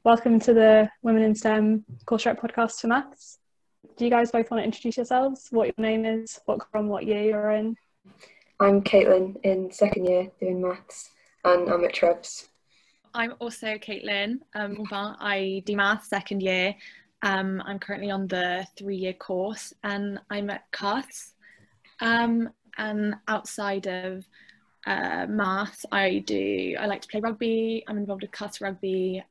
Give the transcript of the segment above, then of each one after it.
Welcome to the Women in STEM Course Rep podcast for maths. Do you guys both want to introduce yourselves, what your name is, what year you're in? I'm Caitlin in second year doing maths, and I'm at Trebs. I'm also Caitlin. I do maths second year. I'm currently on the 3-year course and I'm at CUS. And outside of maths, I like to play rugby. I'm involved with CUS rugby.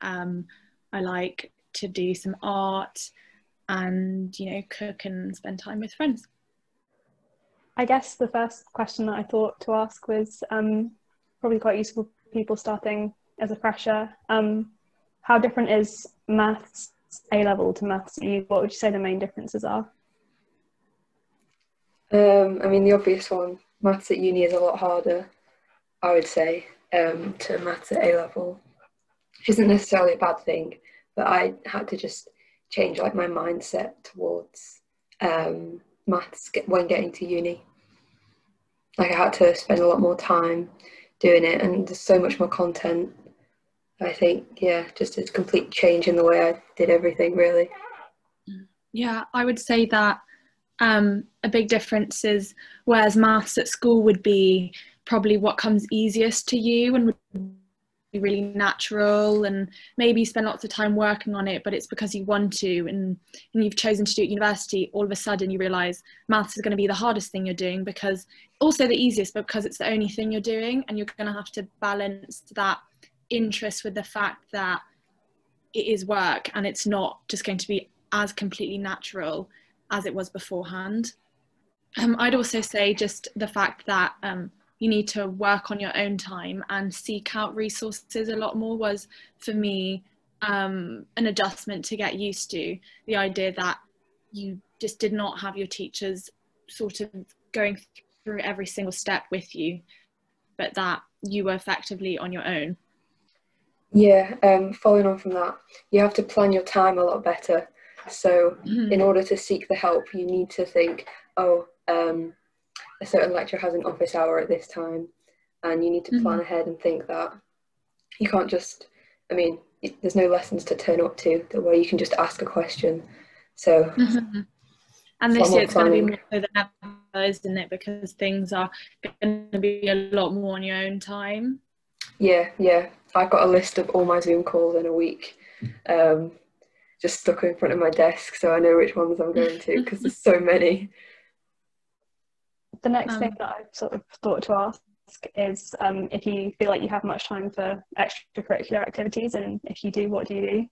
I like to do some art and, cook and spend time with friends. I guess the first question that I thought to ask was probably quite useful for people starting as a fresher. How different is maths A-level to maths U? What would you say the main differences are? The obvious one, maths at uni is a lot harder, I would say, to maths at A-level, which isn't necessarily a bad thing, but I had to just change my mindset towards maths when getting to uni. I had to spend a lot more time doing it, and there's so much more content. I think, just a complete change in the way I did everything, really. Yeah, I would say that a big difference is whereas maths at school would be probably what comes easiest to you and would be really natural, and maybe you spend lots of time working on it, but it's because you want to, and you've chosen to do it at university. All of a sudden you realise maths is going to be the hardest thing you're doing, because also the easiest, but because it's the only thing you're doing, and you're going to have to balance that interest with the fact that it is work and it's not just going to be as completely natural as it was beforehand. I'd also say just the fact that you need to work on your own time and seek out resources a lot more was, for me, an adjustment to get used to. The idea that you just did not have your teachers sort of going through every single step with you, but that you were effectively on your own. Yeah, following on from that, you have to plan your time a lot better. So in order to seek the help, you need to think, a certain lecturer has an office hour at this time, and you need to plan ahead and think that. You can't just, there's no lessons to turn up to where you can just ask a question. So and this year it's going to be more so than ever, isn't it? Because things are going to be a lot more on your own time. Yeah. I've got a list of all my Zoom calls in a week, just stuck in front of my desk, so I know which ones I'm going to, because there's so many. The next thing that I've sort of thought to ask is if you feel like you have much time for extracurricular activities, and if you do, what do you do?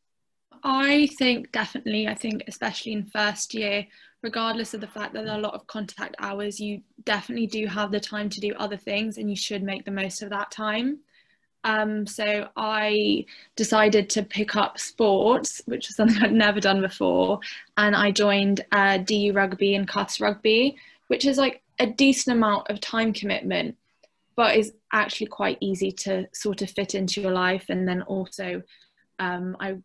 I think definitely, especially in first year, regardless of the fact that there are a lot of contact hours, you definitely do have the time to do other things, and you should make the most of that time. So I decided to pick up sports, which was something I'd never done before, and I joined DU rugby and CUS rugby, which is like a decent amount of time commitment, but is actually quite easy to sort of fit into your life. And then also I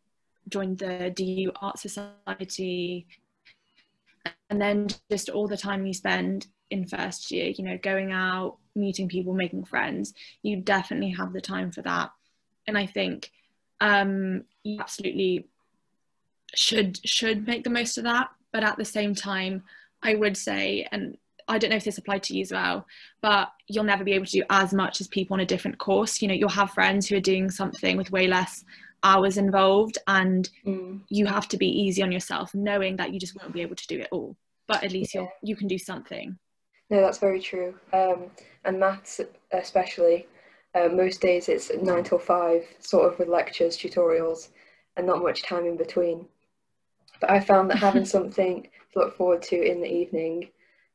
joined the DU Art Society, and then just all the time you spend in first year, going out, meeting people, making friends, you definitely have the time for that. And I think you absolutely should make the most of that. But at the same time, I would say, and I don't know if this applied to you as well, but you'll never be able to do as much as people on a different course. You'll have friends who are doing something with way less hours involved, and you have to be easy on yourself, knowing that you just won't be able to do it all, but at least you can do something. No, that's very true. And maths especially, most days it's 9 till 5, sort of with lectures, tutorials, and not much time in between. But I found that having something to look forward to in the evening,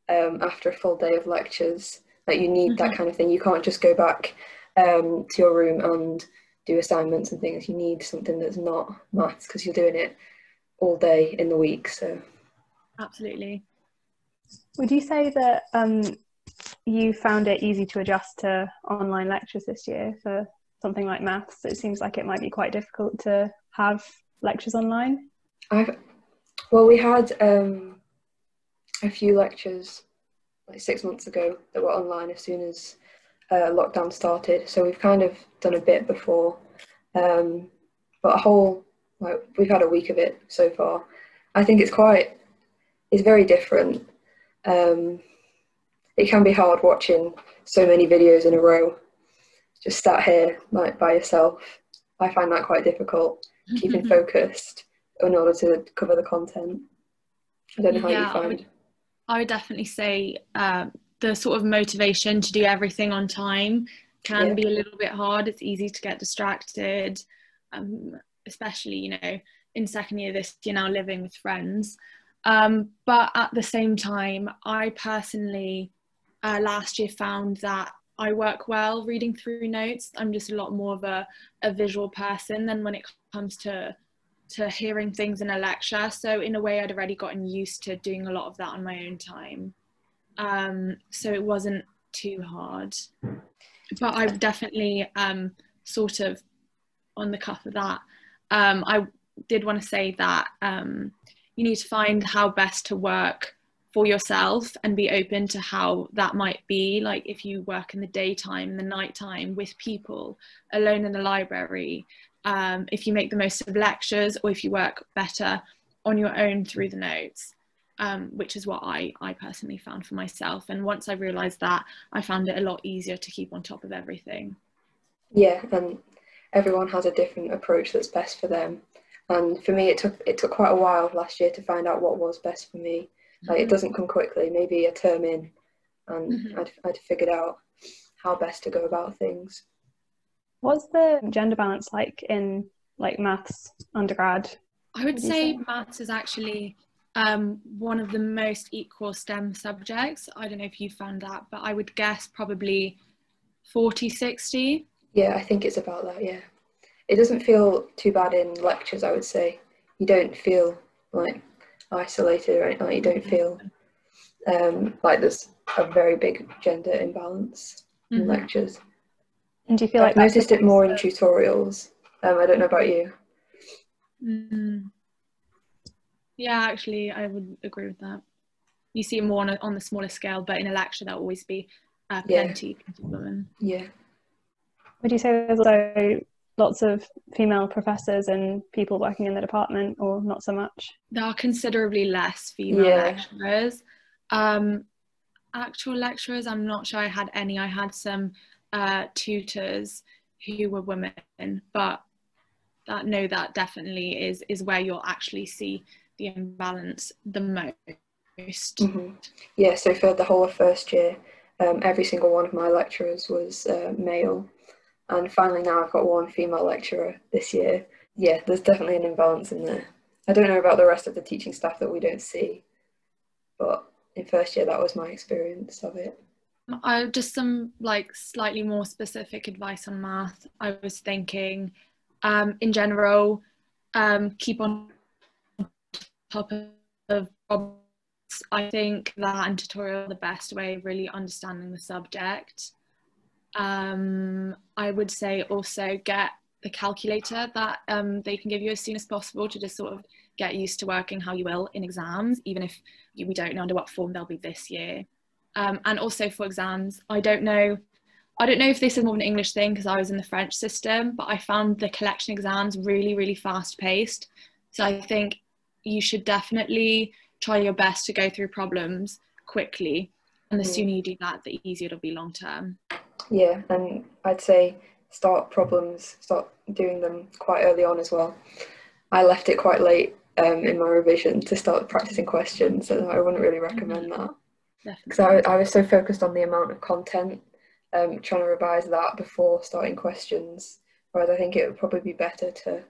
after a full day of lectures, that you need that kind of thing. You can't just go back to your room and do assignments and things. You need something that's not maths, because you're doing it all day in the week. So absolutely. Would you say that you found it easy to adjust to online lectures this year for something like maths? It seems like it might be quite difficult to have lectures online. We had a few lectures like 6 months ago that were online as soon as lockdown started, so we've kind of done a bit before, but Like, we've had a week of it so far. I think it's very different. It can be hard watching so many videos in a row, just sat here like by yourself. I find that quite difficult, keeping focused in order to cover the content. I don't know how you find. I would definitely say the sort of motivation to do everything on time can be a little bit hard. It's easy to get distracted, especially, you know, in second year this year now living with friends. But at the same time, I personally last year found that I work well reading through notes. I'm just a lot more of a visual person than when it comes to hearing things in a lecture. So in a way, I'd already gotten used to doing a lot of that on my own time. So it wasn't too hard. But I've definitely sort of on the cuff of that, I did want to say that you need to find how best to work for yourself and be open to how that might be. Like if you work in the daytime, the nighttime, with people, alone in the library, if you make the most of lectures, or if you work better on your own through the notes, which is what I personally found for myself. And once I realised that, I found it a lot easier to keep on top of everything. Yeah, and everyone has a different approach that's best for them. And for me, it took quite a while last year to find out what was best for me. Like, it doesn't come quickly, maybe a term in, and I'd figured out how best to go about things. What's the gender balance like in like maths undergrad? I would say maths is actually one of the most equal STEM subjects. I don't know if you found that, but I would guess probably 40-60. Yeah, I think it's about that, yeah. It doesn't feel too bad in lectures, I would say. You don't feel like isolated, right? Like, you don't feel like there's a very big gender imbalance in lectures. And do you feel I've noticed it more in tutorials. I don't know about you. Yeah, actually, I would agree with that. You see it more on the smaller scale, but in a lecture there'll always be plenty of women. Yeah. Would you say there's also lots of female professors and people working in the department, or not so much? There are considerably less female lecturers. Actual lecturers, I'm not sure I had any. I had some tutors who were women, but that definitely is where you'll actually see the imbalance the most. Yeah, so for the whole of first year, every single one of my lecturers was male, and finally now I've got one female lecturer this year. Yeah, there's definitely an imbalance in there. I don't know about the rest of the teaching staff that we don't see, but in first year that was my experience of it. Just some like slightly more specific advice on math. I was thinking in general, keep on top of problems. I think that and tutorial are the best way of really understanding the subject. I would say also get the calculator that they can give you as soon as possible, to just sort of get used to working how you will in exams, even if we don't know under what form they'll be this year. And also for exams, I don't know if this is more of an English thing because I was in the French system, but I found the collection exams really, really fast paced. So I think you should definitely try your best to go through problems quickly. And the sooner you do that, the easier it'll be long term. Yeah, and I'd say start doing them quite early on as well. I left it quite late in my revision to start practicing questions, and I wouldn't really recommend that. Because I was so focused on the amount of content, trying to revise that before starting questions, whereas I think it would probably be better to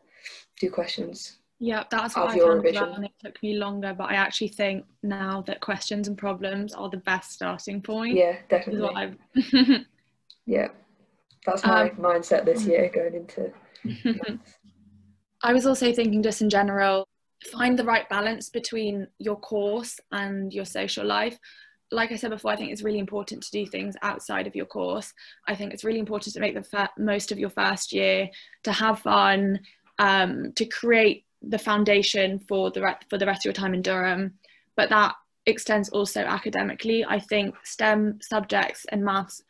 do questions. Yeah, that's what I found as well, and it took me longer, but I actually think now that questions and problems are the best starting point. Yeah, definitely. Yeah, that's my mindset this year going into I was also thinking, just in general, find the right balance between your course and your social life. Like I said before, I think it's really important to do things outside of your course. I think it's really important to make the most of your first year, to have fun, to create the foundation for the rest of your time in Durham. But that extends also academically. I think STEM subjects and maths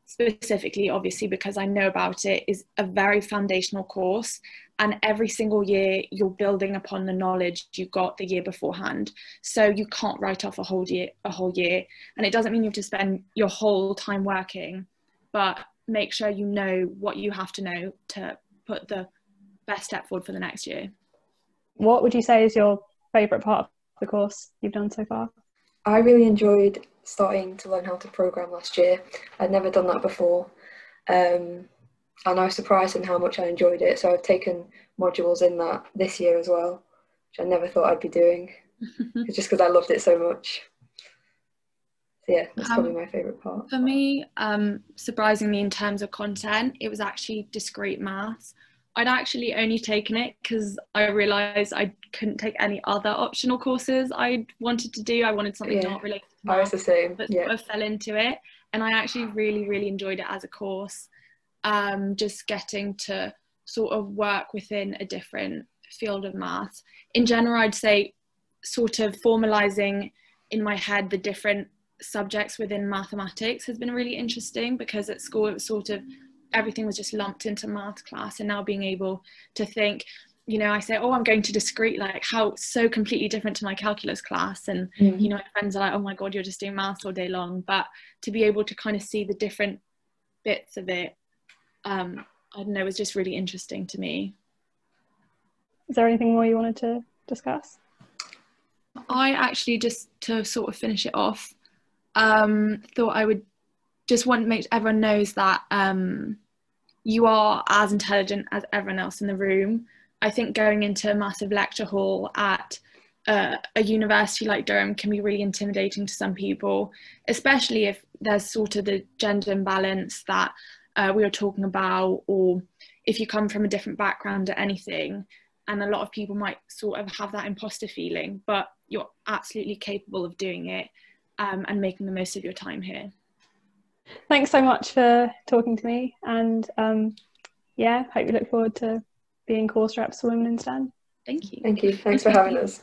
specifically, obviously because I know about it, is a very foundational course and every single year you're building upon the knowledge you got the year beforehand. So you can't write off a whole year. And it doesn't mean you have to spend your whole time working, but make sure you know what you have to know to put the best step forward for the next year. What would you say is your favourite part of the course you've done so far? I really enjoyed starting to learn how to program last year. I'd never done that before. And I was surprised in how much I enjoyed it. So I've taken modules in that this year as well, which I never thought I'd be doing. It's just because I loved it so much. So yeah, that's probably my favourite part. For me, surprisingly in terms of content, it was actually discrete maths. I'd actually only taken it because I realised I couldn't take any other optional courses I wanted to do. I wanted something not related to maths. I was the same, but sort of fell into it. And I actually really, really enjoyed it as a course. Just getting to sort of work within a different field of maths. In general, I'd say sort of formalising in my head the different subjects within mathematics has been really interesting, because at school it was sort of everything was just lumped into math class, and now being able to think, you know, I say, oh, I'm going to discrete, like how so completely different to my calculus class, and you know, my friends are like, oh my god, you're just doing maths all day long. But to be able to kind of see the different bits of it, I don't know, it was just really interesting to me. Is there anything more you wanted to discuss? I actually, just to sort of finish it off, thought I would just want to make everyone knows that you are as intelligent as everyone else in the room. I think going into a massive lecture hall at a university like Durham can be really intimidating to some people, especially if there's sort of the gender imbalance that we were talking about, or if you come from a different background or anything. And a lot of people might sort of have that imposter feeling, but you're absolutely capable of doing it and making the most of your time here. Thanks so much for talking to me, and yeah, hope you look forward to being course reps for Women in STEM. Thank you. Thank you. Thanks for having us.